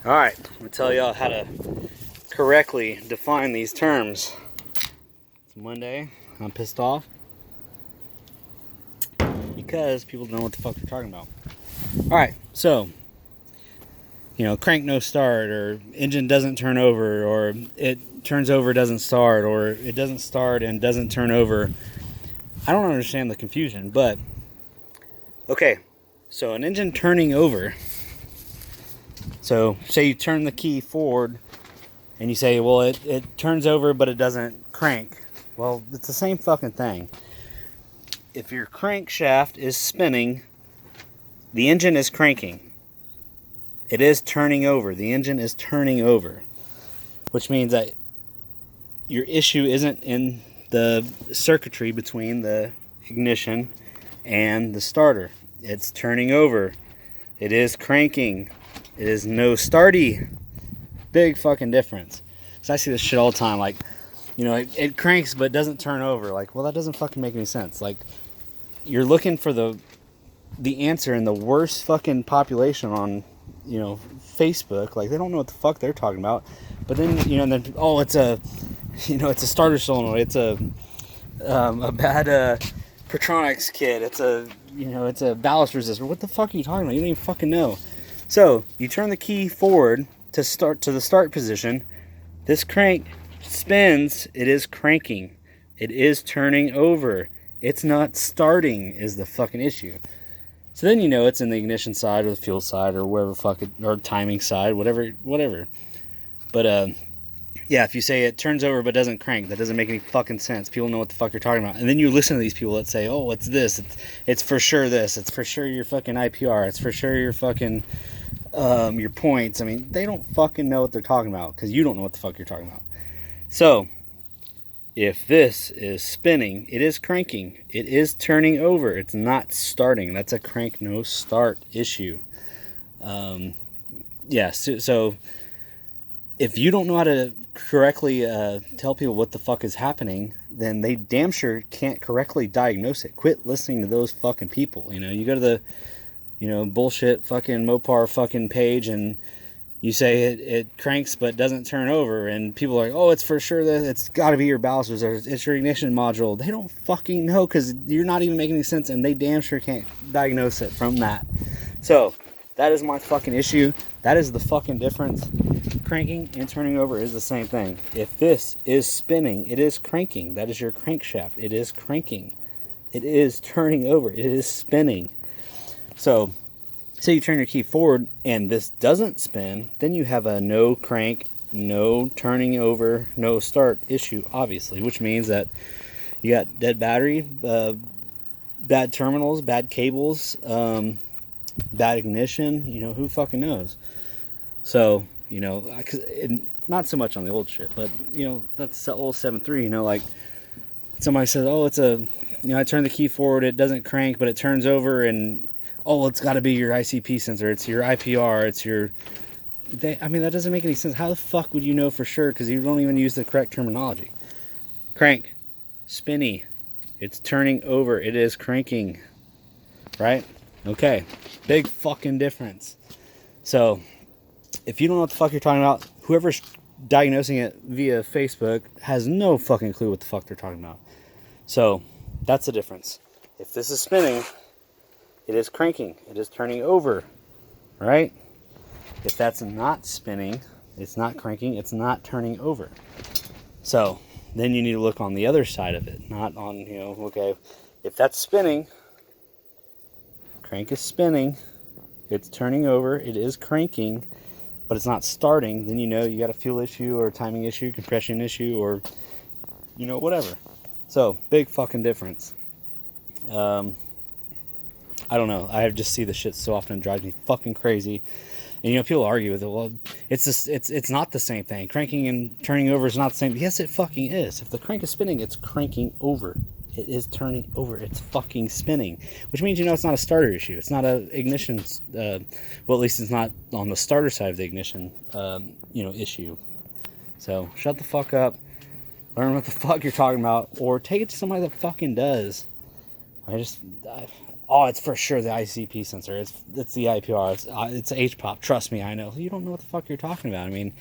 Alright, I'm going to tell y'all how to correctly define these terms. It's Monday. I'm pissed off because people don't know what the fuck they're talking about. Alright, so, crank no start, or engine doesn't turn over, or it turns over, doesn't start, or it doesn't start and doesn't turn over. I don't understand the confusion, but okay, so an engine turning over. So say you turn the key forward and you say, well, it turns over but it doesn't crank. Well, it's the same fucking thing. If your crankshaft is spinning, the engine is cranking. It is turning over. The engine is turning over, which means that your issue isn't in the circuitry between the ignition and the starter. It's turning over. It is cranking. It is no starty. Big fucking difference. So I see this shit all the time. Like, it cranks but doesn't turn over. Like, well, that doesn't fucking make any sense. Like, you're looking for the answer in the worst fucking population on, Facebook. Like, they don't know what the fuck they're talking about. But then, it's a, it's a starter solenoid. It's a bad Petronics kit. It's a, it's a ballast resistor. What the fuck are you talking about? You don't even fucking know. So you turn the key forward to start to the start position. This crank spins. It is cranking. It is turning over. It's not starting is the fucking issue. So then it's in the ignition side or the fuel side or wherever or timing side, whatever. But yeah, if you say it turns over but doesn't crank, that doesn't make any fucking sense. People know what the fuck you're talking about. And then you listen to these people that say, oh, it's this. It's for sure this. It's for sure your fucking IPR. It's for sure your fucking your points. I mean, they don't fucking know what they're talking about because you don't know what the fuck you're talking about. So if this is spinning, it is cranking. It is turning over. It's not starting. That's a crank no start issue. So if you don't know how to correctly tell people what the fuck is happening, then they damn sure can't correctly diagnose it. Quit listening to those fucking people. You go to the bullshit fucking Mopar fucking page and you say it cranks but doesn't turn over, and people are like, oh, it's for sure that it's got to be your ballast resistor, it's your ignition module. They don't fucking know because you're not even making any sense, and they damn sure can't diagnose it from that. So that is my fucking issue. That is the fucking difference. Cranking and turning over is the same thing. If this is spinning, it is cranking. That is your crankshaft. It is cranking. It is turning over. It is spinning. So say you turn your key forward and this doesn't spin, then you have a no crank, no turning over, no start issue, obviously, which means that you got dead battery, bad terminals, bad cables, bad ignition, who fucking knows. So, not so much on the old shit, but, that's the old 7.3, like somebody says, oh, it's I turn the key forward, it doesn't crank, but it turns over, and oh, it's got to be your ICP sensor, it's your IPR, it's your... that doesn't make any sense. How the fuck would you know for sure? Because you don't even use the correct terminology. Crank. Spinny. It's turning over. It is cranking. Right? Okay. Big fucking difference. So, if you don't know what the fuck you're talking about, whoever's diagnosing it via Facebook has no fucking clue what the fuck they're talking about. So, that's the difference. If this is spinning, it is cranking. It is turning over, right? If that's not spinning, it's not cranking, it's not turning over. So then you need to look on the other side of it, not on, okay, if that's spinning, crank is spinning, it's turning over, it is cranking, but it's not starting, then you got a fuel issue or a timing issue, compression issue, or, whatever. So, big fucking difference. I don't know. I just see this shit so often. It drives me fucking crazy. And people argue with it. Well, it's not the same thing. Cranking and turning over is not the same. Yes, it fucking is. If the crank is spinning, it's cranking over. It is turning over. It's fucking spinning. Which means it's not a starter issue. It's not a ignition. Well, at least it's not on the starter side of the ignition. Issue. So shut the fuck up. Learn what the fuck you're talking about, or take it to somebody that fucking does. Oh, it's for sure the ICP sensor. It's the IPR. It's HPOP. Trust me, I know. You don't know what the fuck you're talking about. I mean,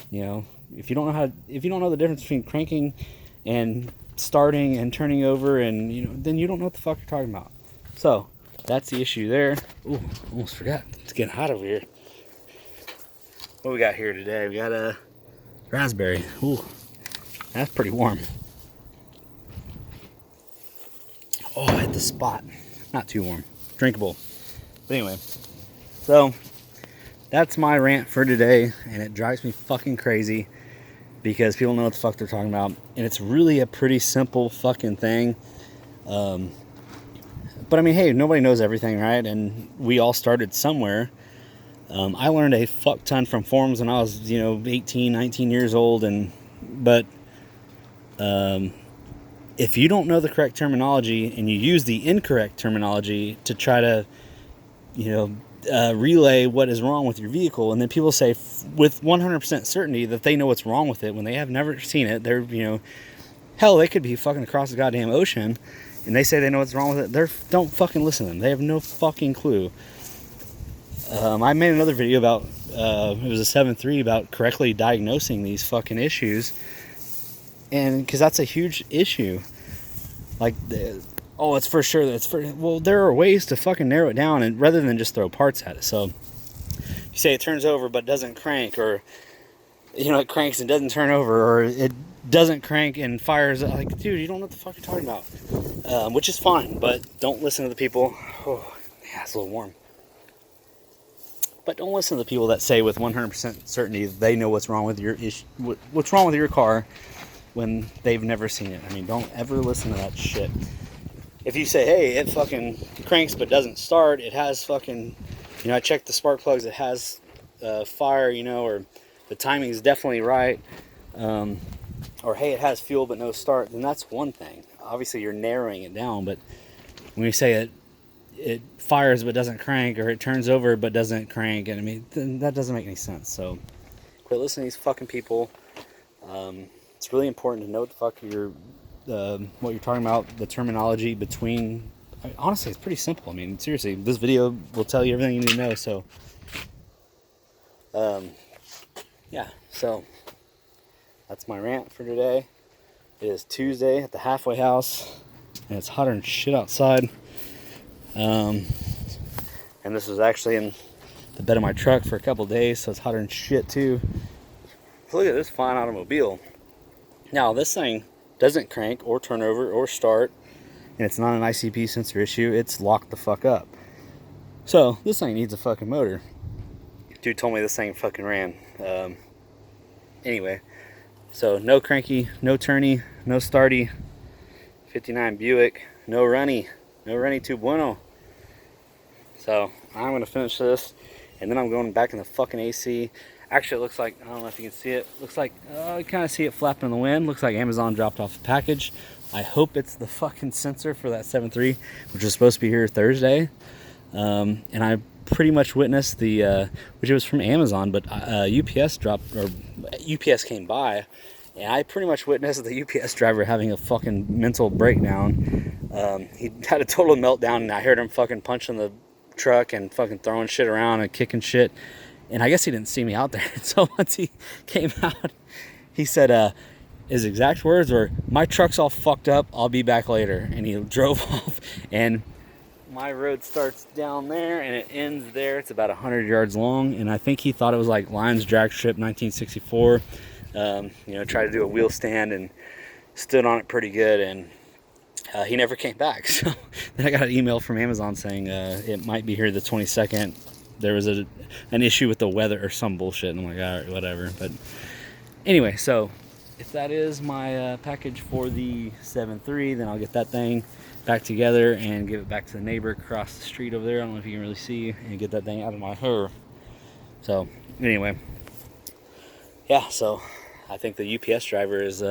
you know, if you don't know the difference between cranking and starting and turning over, and then you don't know what the fuck you're talking about. So that's the issue there. Ooh, almost forgot. It's getting hot over here. What we got here today? We got a raspberry. Ooh, that's pretty warm. Oh, I hit the spot. Not too warm. Drinkable. But anyway, so that's my rant for today, and it drives me fucking crazy because people know what the fuck they're talking about, and it's really a pretty simple fucking thing. But I mean, hey, nobody knows everything, right? And we all started somewhere. I learned a fuck ton from forums when I was, 18, 19 years old, but if you don't know the correct terminology and you use the incorrect terminology to try to, relay what is wrong with your vehicle, and then people say with 100% certainty that they know what's wrong with it when they have never seen it. They're, hell, they could be fucking across the goddamn ocean, and they say they know what's wrong with it. Don't fucking listen to them. They have no fucking clue. I made another video about, it was a 7.3 about correctly diagnosing these fucking issues. And because that's a huge issue. Like, it's for sure. Well, there are ways to fucking narrow it down, and rather than just throw parts at it. So, you say it turns over but doesn't crank, or, it cranks and doesn't turn over, or it doesn't crank and fires. Like, dude, you don't know what the fuck you're talking about. Which is fine, but don't listen to the people. Oh, yeah, it's a little warm. But don't listen to the people that say with 100% certainty they know what's wrong with your issue, what's wrong with your car, when they've never seen it. I mean, don't ever listen to that shit. If you say, hey, it fucking cranks but doesn't start, it has fucking, I checked the spark plugs, it has fire, or the timing is definitely right, or hey, it has fuel but no start, then that's one thing. Obviously, you're narrowing it down, but when you say it fires but doesn't crank, or it turns over but doesn't crank, and I mean, that doesn't make any sense. So quit listening to these fucking people. It's really important to know what the fuck what you're talking about, the terminology between. Honestly, it's pretty simple. I mean, seriously, this video will tell you everything you need to know. So, yeah. So that's my rant for today. It is Tuesday at the halfway house, and it's hotter than shit outside. And this was actually in the bed of my truck for a couple days, so it's hotter than shit too. Look at this fine automobile. Now, this thing doesn't crank or turn over or start, and it's not an ICP sensor issue. It's locked the fuck up. So, this thing needs a fucking motor. Dude told me this thing fucking ran. Anyway, so no cranky, no turny, no starty. 59 Buick, no runny too bueno. So, I'm going to finish this, and then I'm going back in the fucking AC. Actually, it looks like, I don't know if you can see it. Looks like, you kind of see it flapping in the wind. Looks like Amazon dropped off a package. I hope it's the fucking sensor for that 7.3, which is supposed to be here Thursday. And I pretty much witnessed which it was from Amazon, but UPS came by, and I pretty much witnessed the UPS driver having a fucking mental breakdown. He had a total meltdown, and I heard him fucking punching the truck and fucking throwing shit around and kicking shit. And I guess he didn't see me out there. So once he came out, he said, his exact words were, "My truck's all fucked up, I'll be back later." And he drove off, and my road starts down there and it ends there. It's about 100 yards long, and I think he thought it was like Lions Drag Strip 1964. Tried to do a wheel stand and stood on it pretty good, and he never came back. So then I got an email from Amazon saying it might be here the 22nd. There was an issue with the weather or some bullshit, and I'm like, all right, whatever. But anyway, so if that is my package for the 7.3, then I'll get that thing back together and give it back to the neighbor across the street over there. I don't know if you can really see, and get that thing out of my hair. So anyway, yeah, so I think the UPS driver is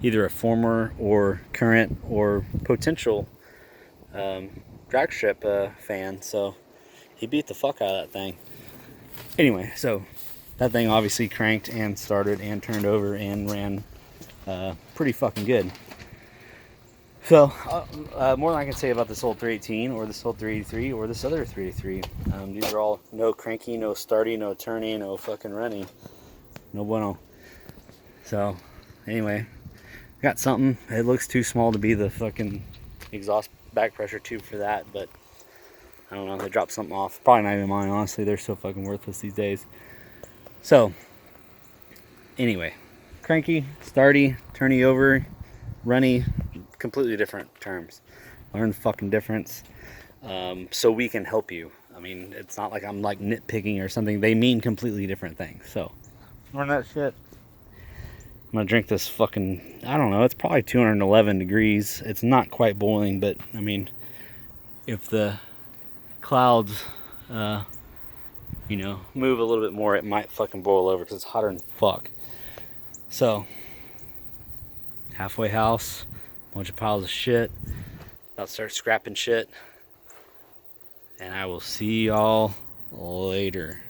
either a former or current or potential drag strip fan. So he beat the fuck out of that thing. Anyway, so that thing obviously cranked and started and turned over and ran pretty fucking good. So, more than I can say about this old 318 or this old 383 or this other 383. These are all no cranky, no starty, no turning, no fucking running. No bueno. So, anyway, got something. It looks too small to be the fucking exhaust back pressure tube for that, but I don't know. They dropped something off. Probably not even mine, honestly. They're so fucking worthless these days. So, anyway, cranky, starty, turny over, runny, completely different terms. Learn the fucking difference, so we can help you. I mean, it's not like I'm like nitpicking or something. They mean completely different things. So, learn that shit. I'm gonna drink this fucking, I don't know, it's probably 211 degrees. It's not quite boiling, but I mean, if the clouds, you know, move a little bit more, it might fucking boil over because it's hotter than fuck. So, halfway house, bunch of piles of shit. About to start scrapping shit. And I will see y'all later.